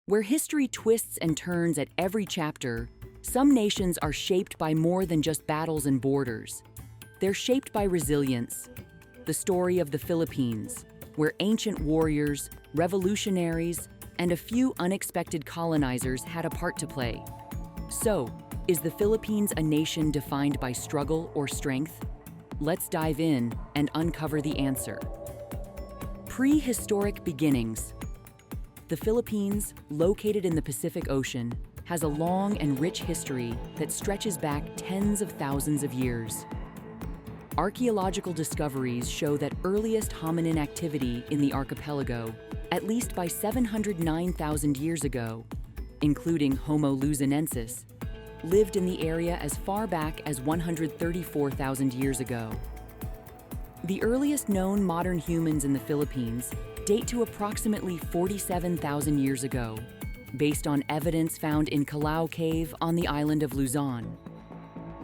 Where history twists and turns at every chapter, some nations are shaped by more than just battles and borders. They're shaped by resilience. The story of the Philippines, where ancient warriors, revolutionaries, and a few unexpected colonizers had a part to play. So, is the Philippines a nation defined by struggle or strength? Let's dive in and uncover the answer. Prehistoric beginnings. The Philippines, located in the Pacific Ocean, has a long and rich history that stretches back tens of thousands of years. Archaeological discoveries show that earliest hominin activity in the archipelago, at least by 709,000 years ago, including Homo luzonensis, lived in the area as far back as 134,000 years ago. The earliest known modern humans in the Philippines date to approximately 47,000 years ago, based on evidence found in Calao Cave on the island of Luzon.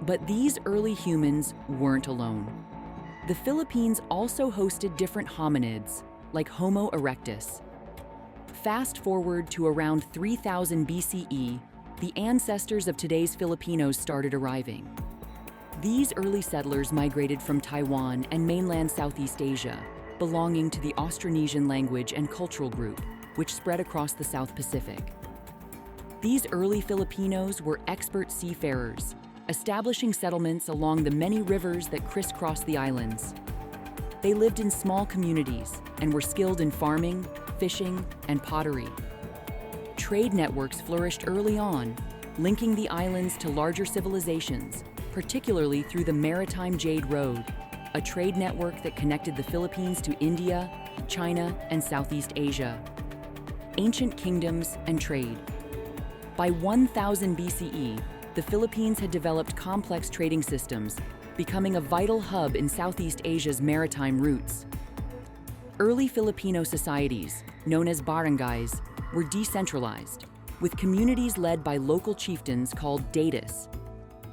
But these early humans weren't alone. The Philippines also hosted different hominids, like Homo erectus. Fast forward to around 3000 BCE, the ancestors of today's Filipinos started arriving. These early settlers migrated from Taiwan and mainland Southeast Asia, belonging to the Austronesian language and cultural group, which spread across the South Pacific. These early Filipinos were expert seafarers, establishing settlements along the many rivers that crisscross the islands. They lived in small communities and were skilled in farming, fishing, and pottery. Trade networks flourished early on, linking the islands to larger civilizations, particularly through the Maritime Jade Road, a trade network that connected the Philippines to India, China, and Southeast Asia. Ancient kingdoms and trade. By 1000 BCE, the Philippines had developed complex trading systems, becoming a vital hub in Southeast Asia's maritime routes. Early Filipino societies, known as barangays, were decentralized, with communities led by local chieftains called datus.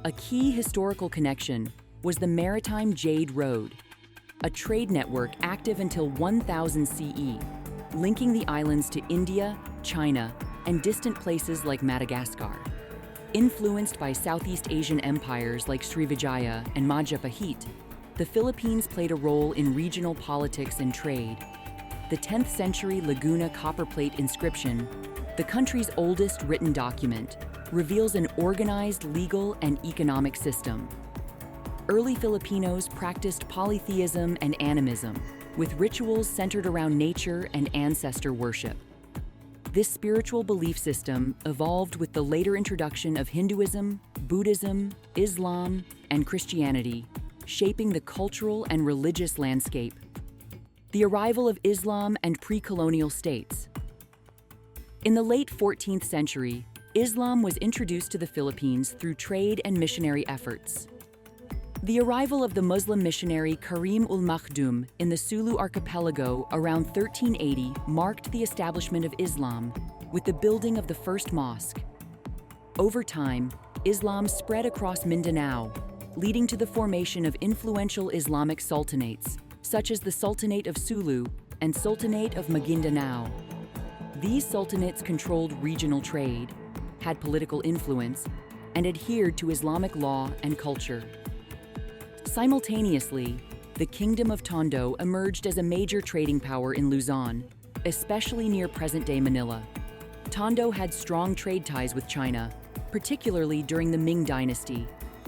A key historical connection was the Maritime Jade Road, a trade network active until 1000 CE, linking the islands to India, China, and distant places like Madagascar. Influenced by Southeast Asian empires like Srivijaya and Majapahit, the Philippines played a role in regional politics and trade. The 10th century Laguna copperplate inscription, the country's oldest written document, reveals an organized legal and economic system. Early Filipinos practiced polytheism and animism, with rituals centered around nature and ancestor worship. This spiritual belief system evolved with the later introduction of Hinduism, Buddhism, Islam, and Christianity, shaping the cultural and religious landscape. The arrival of Islam and pre-colonial states. In the late 14th century, Islam was introduced to the Philippines through trade and missionary efforts. The arrival of the Muslim missionary Karim ul-Makhdum in the Sulu archipelago around 1380 marked the establishment of Islam, with the building of the first mosque. Over time, Islam spread across Mindanao, leading to the formation of influential Islamic sultanates, such as the Sultanate of Sulu and Sultanate of Maguindanao. These sultanates controlled regional trade, had political influence, and adhered to Islamic law and culture. Simultaneously, the Kingdom of Tondo emerged as a major trading power in Luzon, especially near present-day Manila. Tondo had strong trade ties with China, particularly during the Ming Dynasty,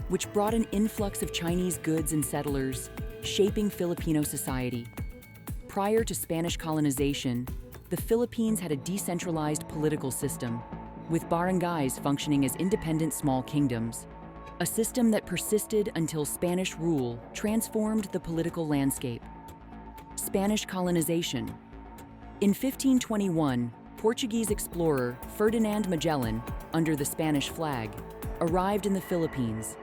which brought an influx of Chinese goods and settlers, shaping Filipino society. Prior to Spanish colonization, the Philippines had a decentralized political system, with barangays functioning as independent small kingdoms, a system that persisted until Spanish rule transformed the political landscape. Spanish colonization. In 1521, Portuguese explorer Ferdinand Magellan, under the Spanish flag, arrived in the Philippines,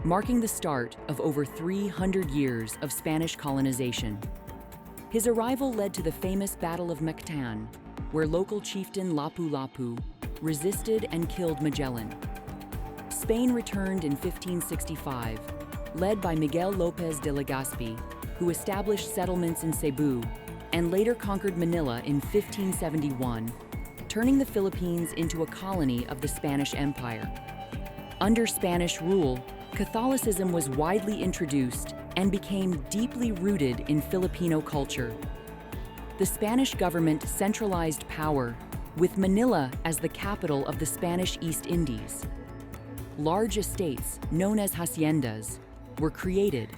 marking the start of over 300 years of Spanish colonization. His arrival led to the famous Battle of Mactan, where local chieftain Lapu-Lapu resisted and killed Magellan. Spain returned in 1565, led by Miguel López de Legazpi, who established settlements in Cebu and later conquered Manila in 1571, turning the Philippines into a colony of the Spanish Empire. Under Spanish rule, Catholicism was widely introduced and became deeply rooted in Filipino culture. The Spanish government centralized power, with Manila as the capital of the Spanish East Indies. Large estates, known as haciendas, were created,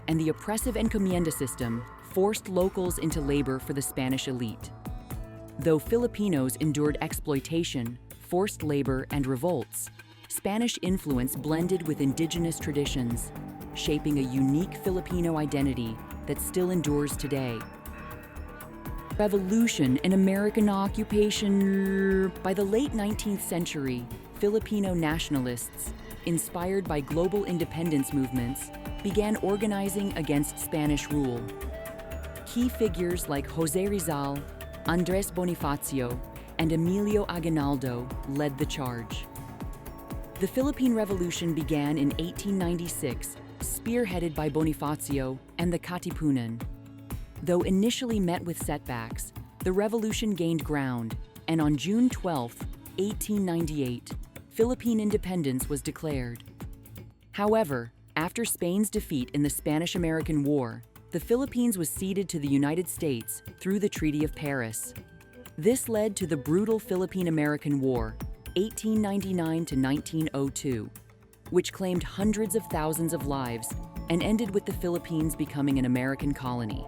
and the oppressive encomienda system forced locals into labor for the Spanish elite. Though Filipinos endured exploitation, forced labor, and revolts, Spanish influence blended with indigenous traditions, shaping a unique Filipino identity that still endures today. Revolution and American occupation. By the late 19th century, Filipino nationalists, inspired by global independence movements, began organizing against Spanish rule. Key figures like José Rizal, Andrés Bonifacio, and Emilio Aguinaldo led the charge. The Philippine Revolution began in 1896, spearheaded by Bonifacio and the Katipunan. Though initially met with setbacks, the revolution gained ground, and on June 12, 1898, Philippine independence was declared. However, after Spain's defeat in the Spanish-American War, the Philippines was ceded to the United States through the Treaty of Paris. This led to the brutal Philippine-American War, 1899 to 1902, which claimed hundreds of thousands of lives and ended with the Philippines becoming an American colony.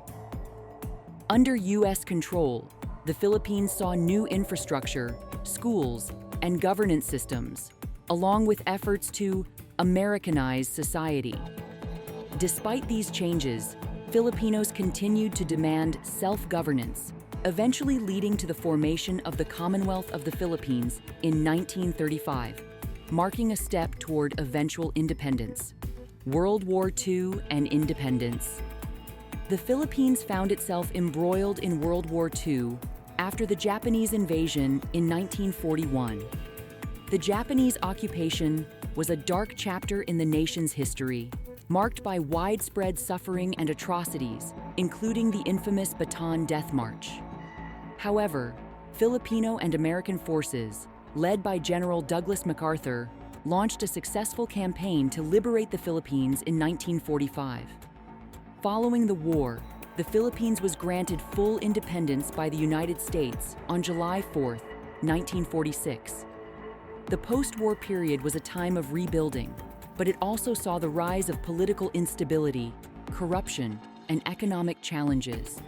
Under U.S. control, the Philippines saw new infrastructure, schools, and governance systems, along with efforts to Americanize society. Despite these changes, Filipinos continued to demand self-governance, eventually leading to the formation of the Commonwealth of the Philippines in 1935, marking a step toward eventual independence. World War II and independence. The Philippines found itself embroiled in World War II after the Japanese invasion in 1941. The Japanese occupation was a dark chapter in the nation's history, marked by widespread suffering and atrocities, including the infamous Bataan Death March. However, Filipino and American forces, led by General Douglas MacArthur, launched a successful campaign to liberate the Philippines in 1945. Following the war, the Philippines was granted full independence by the United States on July 4, 1946. The post-war period was a time of rebuilding, but it also saw the rise of political instability, corruption, and economic challenges.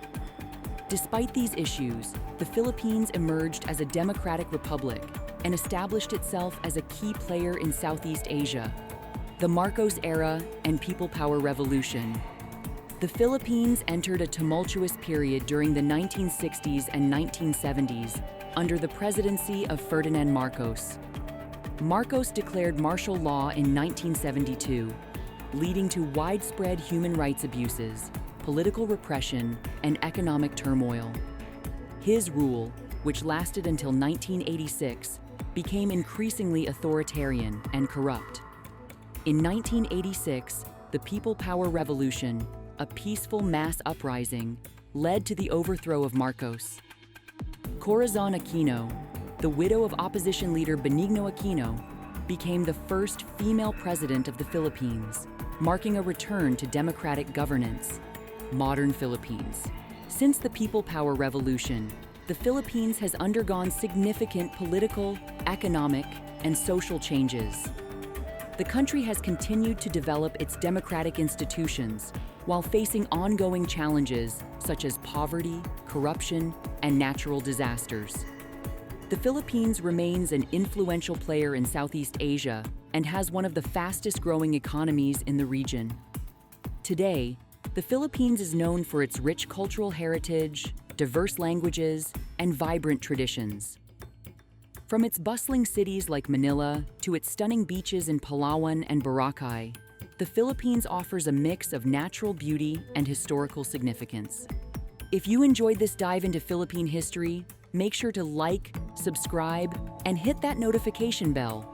Despite these issues, the Philippines emerged as a democratic republic and established itself as a key player in Southeast Asia. The Marcos era and People Power Revolution. The Philippines entered a tumultuous period during the 1960s and 1970s under the presidency of Ferdinand Marcos. Marcos declared martial law in 1972, leading to widespread human rights abuses, political repression, and economic turmoil. His rule, which lasted until 1986, became increasingly authoritarian and corrupt. In 1986, the People Power Revolution, a peaceful mass uprising, led to the overthrow of Marcos. Corazon Aquino, the widow of opposition leader Benigno Aquino, became the first female president of the Philippines, marking a return to democratic governance. Modern Philippines. Since the People Power Revolution, the Philippines has undergone significant political, economic, and social changes. The country has continued to develop its democratic institutions while facing ongoing challenges such as poverty, corruption, and natural disasters. The Philippines remains an influential player in Southeast Asia and has one of the fastest-growing economies in the region. Today, the Philippines is known for its rich cultural heritage, diverse languages, and vibrant traditions. From its bustling cities like Manila to its stunning beaches in Palawan and Boracay, the Philippines offers a mix of natural beauty and historical significance. If you enjoyed this dive into Philippine history, make sure to like, subscribe, and hit that notification bell.